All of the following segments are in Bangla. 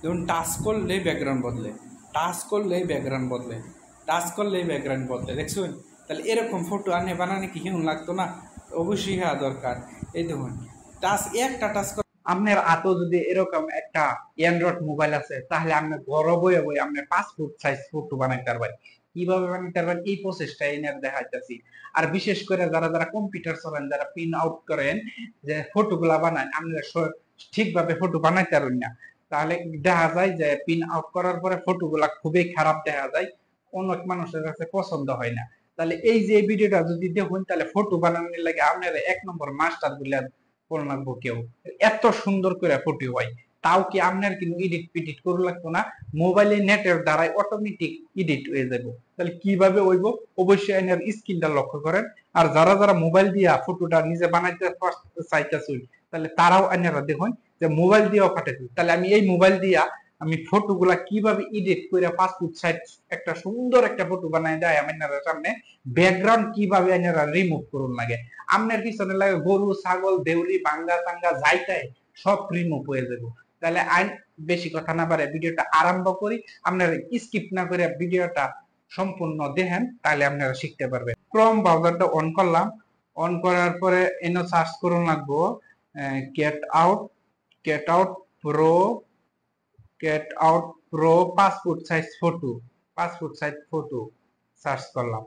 দেখুন টাচ করলেই ব্যাকগ্রাউন্ড বদলে, টাচ করলেই ব্যাকগ্রাউন্ড বদলে, টাচ করলেই ব্যাকগ্রাউন্ড বদলে, দেখছুন? তাহলে এরকম ফটো আনে বানানে কি কেমন লাগতো না? অবশ্যই হওয়া দরকার। এই দেখুন টাচ, একটা টাচ আপনার হাতেও যদি এরকম একটা অ্যান্ড্রয়েড মোবাইল আছে তাহলে আপনি ঘরে বইয়ে বইয়ে আপনি পাসপোর্ট সাইজ ফটো বানাইতে পারবেন। কিভাবে বানাইতে পারবেন এই প্রসেসটা এনে দেখাইতেছি। আর বিশেষ করে যারা যারা কম্পিউটার চালান, যারা প্রিন্ট আউট করেন, যে ফটোগুলা বানান, আপনারা ঠিকভাবে ফটো বানাইতে পারবেন না, তাহলে দেখা যায় যে প্রিন্ট আউট করার পরে ফটোগুলা খুবই খারাপ দেখা যায়, অনেক মানুষের কাছে পছন্দ হয় না। তাহলে এই যে ভিডিওটা যদি দেখুন তাহলে ফটো বানানোর লাগে আপনারা এক নম্বর মাস্টার বলে কোন লাগবো কেউ, এত সুন্দর করে ফটো হয়। তাও কি আপনার কিন্তু এডিট পিডিট করে লাগতো না, মোবাইলে নেটের দ্বারাই অটোমেটিক এডিট হয়ে যাবে। তাহলে কিভাবে হইব অবশ্যই এনার স্ক্রিনটা লক্ষ্য করেন। আর যারা যারা মোবাইল দিয়া ফটোটা নিজে বানাইতে চাইতেছেন তাহলে তারাও এনারা দেখুন যে মোবাইল দিয়েও পাঠাতে। তাহলে আমি এই মোবাইল দিয়া আমি ফটোগুলা কিভাবে এডিট করে পাসপোর্ট সাইজ একটা সুন্দর একটা ফটো বানাই দেয় আপনার সামনে, ব্যাকগ্রাউন্ড কিভাবে আপনারা রিমুভ করুন লাগে, আপনার পিছনে লাগে গরু ছাগল দেউলি বাঙ্গা টাঙ্গা যাইতাই সব রিমুভ হয়ে যাবে। তাহলে আইন বেশি কথা না পারে ভিডিওটা আরম্ভ করি, আপনারা স্কিপ না করে ভিডিওটা সম্পূর্ণ দেখেন, তাহলে আপনারা শিখতে পারবেন। ক্রোম ব্রাউজারটা অন করলাম, অন করার পরে এনে সার্চ করুন লাগবো get out, get out pro, get out pro passport size photo, passport size photo search করলাম।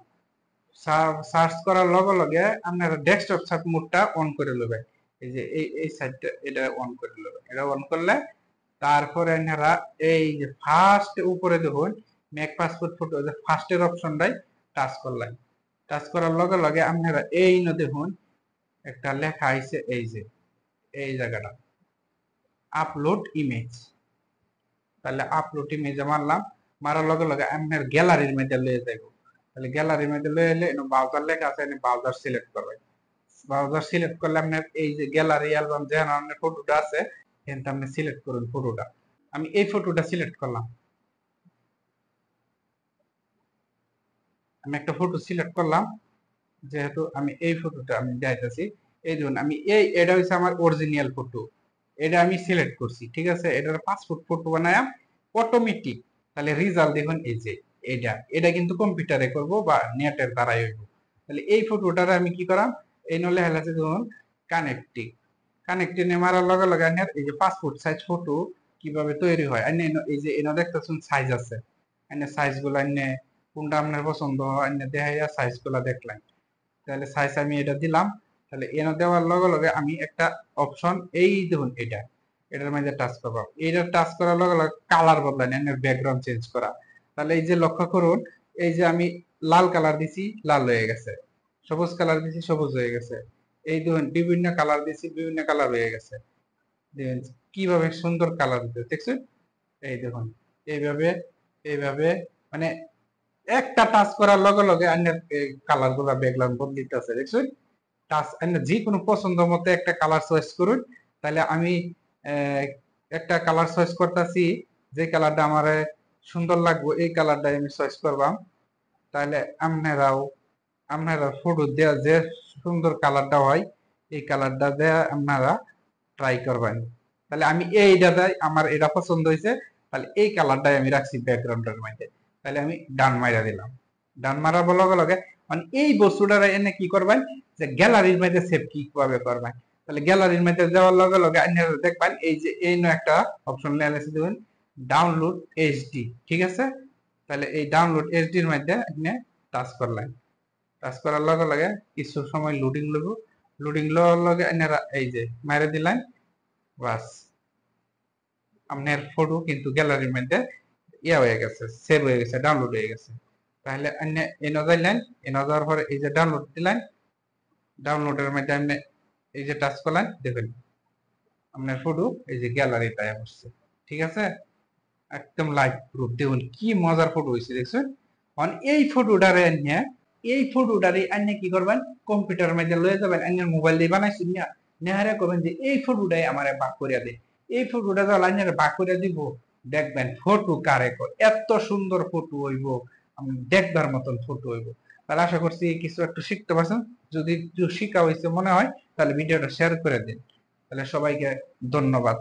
সার্চ করার লগে লগে আপনারা ডেস্কটপ সাব মোডটা অন করে নেবেন। এই যে এই সাইডটা এটা অন করে নেবেন। এটা অন করলে তারপরে আপনারা এই যে ফার্স্ট উপরে দেখুন মেক পাসপোর্ট ফটো, যে ফার্স্টের অপশনটাই টাচ করলেন। টাচ করার লগে লগে আপনারা এই না দেখুন একটা লেখা আইছে, এই যে এই জায়গাটা আপলোড ইমেজ। তাহলে আপলোড ইমেজে মারলাম, মারার লগে লগে আপনার গ্যালারির মধ্যে লয়ে যাইব। তাহলে গ্যালারির মধ্যে লয়ে এলে ব্রাউজার লেখা আছে, ব্রাউজার সিলেক্ট করবেন। ব্রাউজার সিলেক্ট করলে আপনার এই যে গ্যালারি অ্যালবাম যেখানে আপনার ফটোটা আছে এখানে আপনি সিলেক্ট করুন ফটোটা। আমি এই ফটোটা সিলেক্ট করলাম, আমি একটা ফটো সিলেক্ট করলাম, যেহেতু আমি এই ফটোটা আমি দেখাইতেছি। এই দেখুন আমি এটা হচ্ছে আমার অরিজিনাল ফটো, এটা আমি সিলেক্ট করছি, ঠিক আছে? এটার পাসপোর্ট ফটো বানায় অটোমেটিক। তাহলে রেজাল্ট দেখুন এই যে এটা, এটা কিন্তু কম্পিউটারে করব বা নেটের দ্বারাই হইব। তাহলে এই ফটোটার আমি কি করাম, এই নলে হেলাছে দেখুন কানেক্টিং, কানেক্টিং এ মারার লগে লগে আইনার এই যে পাসপোর্ট সাইজ ফটো কিভাবে তৈরি হয় আইনে এই যে এনে দেখতেছেন সাইজ আছে, আইনে সাইজ গুলো আইনে কোনটা আপনার পছন্দ হয় আইনে দেখাইয়া সাইজ গুলা দেখলেন। তাহলে সাইজ আমি এটা দিলাম। তাহলে এনে দেওয়ার লগে লগে আমি একটা অপশন এই দেখুন এটা, এটার মধ্যে টাচ করব। এইটা টাচ করার লগে লগে কালার বদলান, এর ব্যাকগ্রাউন্ড চেঞ্জ করা। তাহলে এই যে লক্ষ্য করুন, এই যে আমি লাল কালার দিছি লাল হয়ে গেছে, সবুজ কালার দিছি সবুজ হয়ে গেছে, এই দেখুন বিভিন্ন কালার দিছি বিভিন্ন কালার হয়ে গেছে। দেখুন কিভাবে সুন্দর কালার দিতে দেখছেন, এই দেখুন এইভাবে এইভাবে মানে একটা টাচ করার লগে লগে অন্যের কালার গুলা ব্যাকগ্রাউন্ড বদলিতেছে দেখছেন। টাচ যে কোনো পছন্দ মতো একটা কালার চয়েস করুন। তাহলে আমি একটা কালার চয়েস করতেছি, যে কালারটা আমার সুন্দর লাগবে এই কালারটাই আমি চয়েস করবাম। তাহলে আপনারা ফটো দেওয়া যে সুন্দর কালারটা হয় এই কালারটা দেয়া আপনারা ট্রাই করবেন। তাহলে আমি এইটাতে আমার এটা পছন্দ হয়েছে, তাহলে এই কালারটাই আমি রাখছি ব্যাকগ্রাউন্ডের মধ্যে। তাহলে আমি ডান মাইরা দিলাম। ডান মারার লগে লগে মানে এই বস্তুটা এনে কি করবেন যে গ্যালারির মধ্যে সেভ কিভাবে করবেন। তাহলে গ্যালারির মধ্যে যাওয়ার লগে লগে আপনারা দেখবেন এই যে এই একটা অপশন লেখা দেবেন ডাউনলোড এইচডি, ঠিক আছে? তাহলে এই ডাউনলোড এইচডি এর মধ্যে আপনি টাচ করলেন। টাচ করার লগে লগে কিছু সময় লোডিং লইব, লোডিং লওয়ার লগে আপনারা এই যে মাইরা দিলেন, বাস আপনার ফটো কিন্তু গ্যালারির মধ্যে ইয়া হয়ে গেছে, সেভ হয়ে গেছে, ডাউনলোড হয়ে গেছে। তাহলে আপনি এনে যাইলেন, এনে যাওয়ার পরে এই যে ডাউনলোড দিলেন, ডাউনলোডের মধ্যে আপনি এই যে টাচ করলেন, দেখেন আপনার ফটো এই যে গ্যালারিতে আসছে, ঠিক আছে? একদম লাইভ প্রুফ, দেখুন কি মজার ফটো হয়েছে দেখছেন। এই ফটোটারে নিয়ে এই ফটোটারে আপনি কি করবেন কম্পিউটারের মধ্যে লয়ে যাবেন, আপনার মোবাইল দিয়ে বানাইছেন না, নেহারে করবেন যে এই ফটোটাই আমারে বাক করিয়া দে। এই ফটোটা যখন আপনার বাক করিয়া দিব দেখবেন ফটো কারে এত সুন্দর ফটো হইব, দেখবার মতন ফটো হইব। তাহলে আশা করছি কিছু একটু শিখতে পারছেন। যদি শিখা হয়েছে মনে হয় তাহলে ভিডিওটা শেয়ার করে দিন। তাহলে সবাইকে ধন্যবাদ।